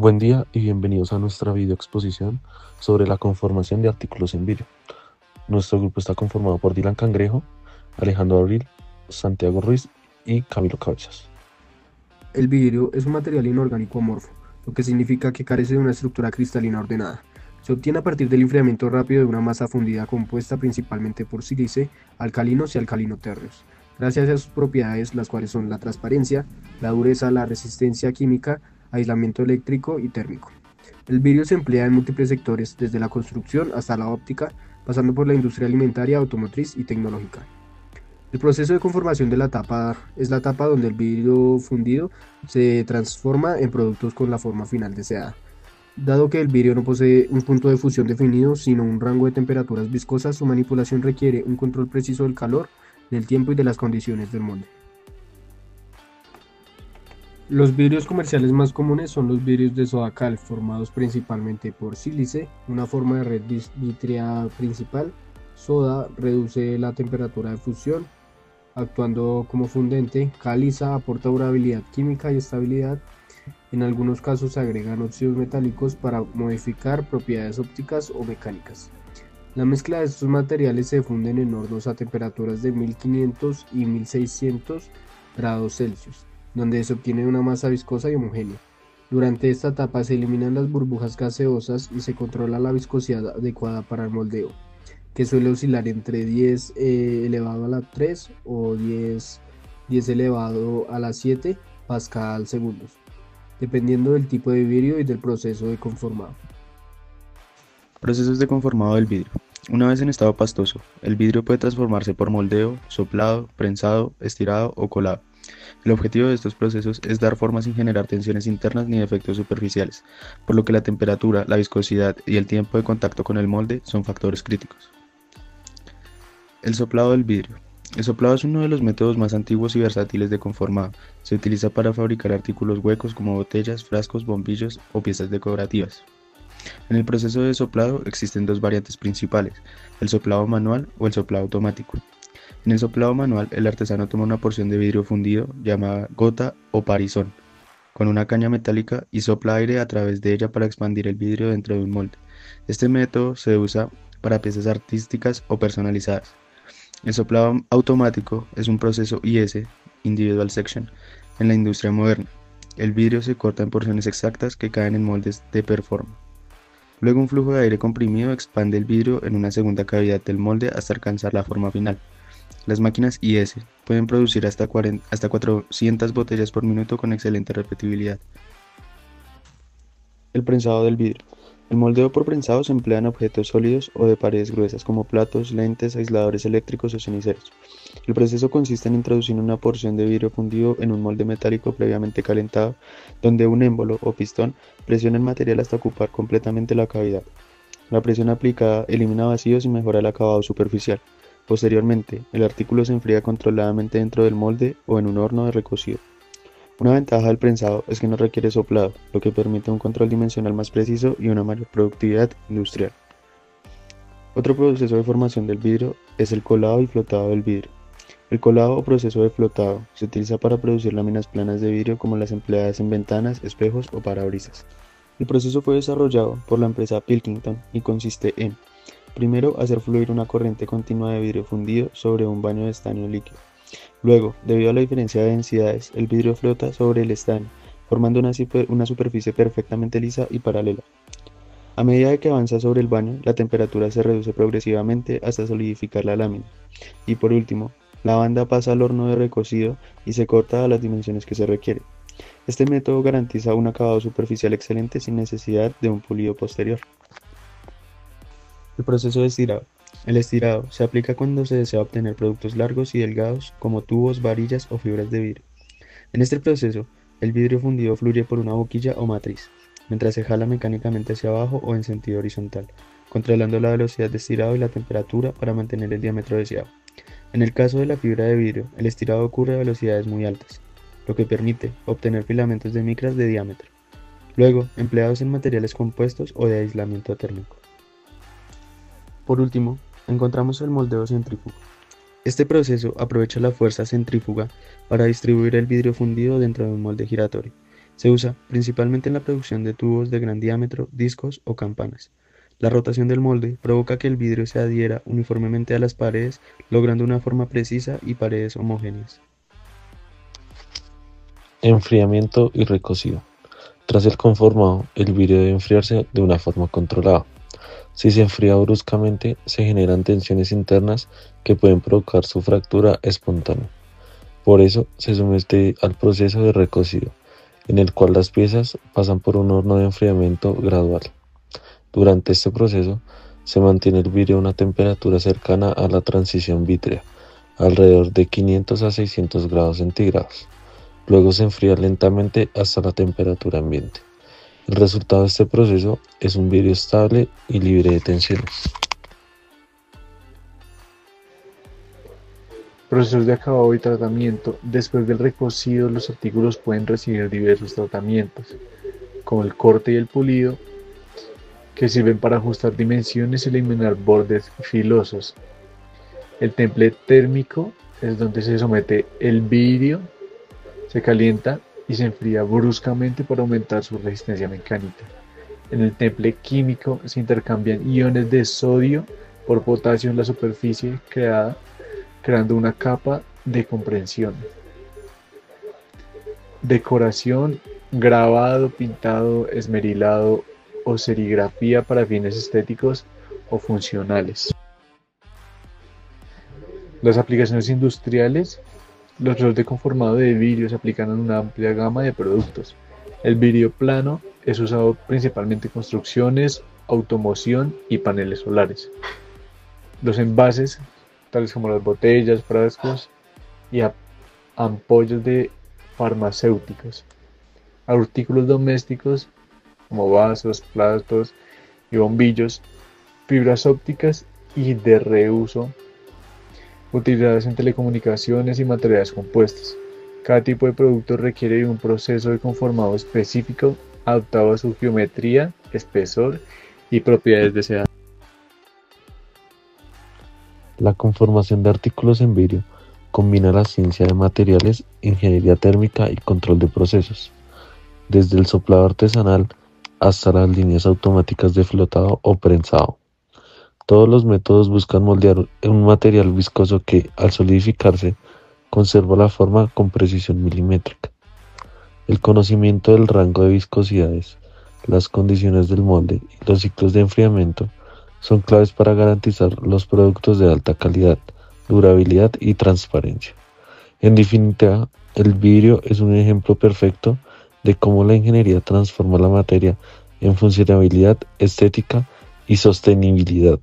Buen día y bienvenidos a nuestra video exposición sobre la conformación de artículos en vidrio. Nuestro grupo está conformado por Dylan Cangrejo, Alejandro Abril, Santiago Ruiz y Camilo Cabezas. El vidrio es un material inorgánico amorfo, lo que significa que carece de una estructura cristalina ordenada. Se obtiene a partir del enfriamiento rápido de una masa fundida compuesta principalmente por sílice, alcalinos y alcalino-térreos, gracias a sus propiedades, las cuales son la transparencia, la dureza, la resistencia química, aislamiento eléctrico y térmico. El vidrio se emplea en múltiples sectores, desde la construcción hasta la óptica, pasando por la industria alimentaria, automotriz y tecnológica. El proceso de conformación de la tapa es la etapa donde el vidrio fundido se transforma en productos con la forma final deseada. Dado que el vidrio no posee un punto de fusión definido, sino un rango de temperaturas viscosas, su manipulación requiere un control preciso del calor, del tiempo y de las condiciones del molde. Los vidrios comerciales más comunes son los vidrios de soda cal, formados principalmente por sílice, una forma de red vítrea principal. Soda reduce la temperatura de fusión, actuando como fundente. Caliza aporta durabilidad química y estabilidad. En algunos casos se agregan óxidos metálicos para modificar propiedades ópticas o mecánicas. La mezcla de estos materiales se funden en hornos a temperaturas de 1500 y 1600 grados Celsius, donde se obtiene una masa viscosa y homogénea. Durante esta etapa se eliminan las burbujas gaseosas y se controla la viscosidad adecuada para el moldeo, que suele oscilar entre 10 elevado a la 3 o 10 elevado a la 7 pascal segundos, dependiendo del tipo de vidrio y del proceso de conformado. Procesos de conformado del vidrio. Una vez en estado pastoso, el vidrio puede transformarse por moldeo, soplado, prensado, estirado o colado. El objetivo de estos procesos es dar forma sin generar tensiones internas ni efectos superficiales, por lo que la temperatura, la viscosidad y el tiempo de contacto con el molde son factores críticos. El soplado del vidrio. El soplado es uno de los métodos más antiguos y versátiles de conformado. Se utiliza para fabricar artículos huecos como botellas, frascos, bombillos o piezas decorativas. En el proceso de soplado existen dos variantes principales, el soplado manual o el soplado automático. En el soplado manual, el artesano toma una porción de vidrio fundido, llamada gota o parizón, con una caña metálica y sopla aire a través de ella para expandir el vidrio dentro de un molde. Este método se usa para piezas artísticas o personalizadas. El soplado automático es un proceso IS, Individual Section, en la industria moderna. El vidrio se corta en porciones exactas que caen en moldes de performa. Luego un flujo de aire comprimido expande el vidrio en una segunda cavidad del molde hasta alcanzar la forma final. Las máquinas IS pueden producir hasta 400 botellas por minuto con excelente repetibilidad. El prensado del vidrio. El moldeo por prensado se emplea en objetos sólidos o de paredes gruesas como platos, lentes, aisladores eléctricos o ceniceros. El proceso consiste en introducir una porción de vidrio fundido en un molde metálico previamente calentado, donde un émbolo o pistón presiona el material hasta ocupar completamente la cavidad. La presión aplicada elimina vacíos y mejora el acabado superficial. Posteriormente, el artículo se enfría controladamente dentro del molde o en un horno de recocido. Una ventaja del prensado es que no requiere soplado, lo que permite un control dimensional más preciso y una mayor productividad industrial. Otro proceso de formación del vidrio es el colado y flotado del vidrio. El colado o proceso de flotado se utiliza para producir láminas planas de vidrio como las empleadas en ventanas, espejos o parabrisas. El proceso fue desarrollado por la empresa Pilkington y consiste en: primero, hacer fluir una corriente continua de vidrio fundido sobre un baño de estaño líquido. Luego, debido a la diferencia de densidades, el vidrio flota sobre el estaño, formando una superficie perfectamente lisa y paralela. A medida que avanza sobre el baño, la temperatura se reduce progresivamente hasta solidificar la lámina. Y por último, la banda pasa al horno de recocido y se corta a las dimensiones que se requiere. Este método garantiza un acabado superficial excelente sin necesidad de un pulido posterior. El proceso de estirado. El estirado se aplica cuando se desea obtener productos largos y delgados como tubos, varillas o fibras de vidrio. En este proceso, el vidrio fundido fluye por una boquilla o matriz, mientras se jala mecánicamente hacia abajo o en sentido horizontal, controlando la velocidad de estirado y la temperatura para mantener el diámetro deseado. En el caso de la fibra de vidrio, el estirado ocurre a velocidades muy altas, lo que permite obtener filamentos de micras de diámetro, luego empleados en materiales compuestos o de aislamiento térmico. Por último, encontramos el moldeo centrífugo. Este proceso aprovecha la fuerza centrífuga para distribuir el vidrio fundido dentro de un molde giratorio. Se usa principalmente en la producción de tubos de gran diámetro, discos o campanas. La rotación del molde provoca que el vidrio se adhiera uniformemente a las paredes, logrando una forma precisa y paredes homogéneas. Enfriamiento y recocido. Tras el conformado, el vidrio debe enfriarse de una forma controlada. Si se enfría bruscamente, se generan tensiones internas que pueden provocar su fractura espontánea. Por eso se somete al proceso de recocido, en el cual las piezas pasan por un horno de enfriamiento gradual. Durante este proceso, se mantiene el vidrio a una temperatura cercana a la transición vítrea, alrededor de 500 a 600 grados centígrados. Luego se enfría lentamente hasta la temperatura ambiente. El resultado de este proceso es un vidrio estable y libre de tensiones. Procesos de acabado y tratamiento. Después del recocido, los artículos pueden recibir diversos tratamientos, como el corte y el pulido, que sirven para ajustar dimensiones y eliminar bordes filosos. El temple térmico es donde se somete el vidrio, se calienta y se enfría bruscamente para aumentar su resistencia mecánica. En el temple químico se intercambian iones de sodio por potasio en la superficie creando una capa de compresión. Decoración, grabado, pintado, esmerilado o serigrafía para fines estéticos o funcionales. Las aplicaciones industriales. Los roles de conformado de vidrio se aplican en una amplia gama de productos. El vidrio plano es usado principalmente en construcciones, automoción y paneles solares. Los envases, tales como las botellas, frascos y ampollas de farmacéuticos. Artículos domésticos como vasos, platos y bombillos, fibras ópticas y de reuso, utilizadas en telecomunicaciones y materiales compuestos. Cada tipo de producto requiere de un proceso de conformado específico adaptado a su geometría, espesor y propiedades deseadas. La conformación de artículos en vidrio combina la ciencia de materiales, ingeniería térmica y control de procesos, desde el soplado artesanal hasta las líneas automáticas de flotado o prensado. Todos los métodos buscan moldear un material viscoso que, al solidificarse, conserva la forma con precisión milimétrica. El conocimiento del rango de viscosidades, las condiciones del molde y los ciclos de enfriamiento son claves para garantizar los productos de alta calidad, durabilidad y transparencia. En definitiva, el vidrio es un ejemplo perfecto de cómo la ingeniería transforma la materia en funcionalidad, estética y sostenibilidad.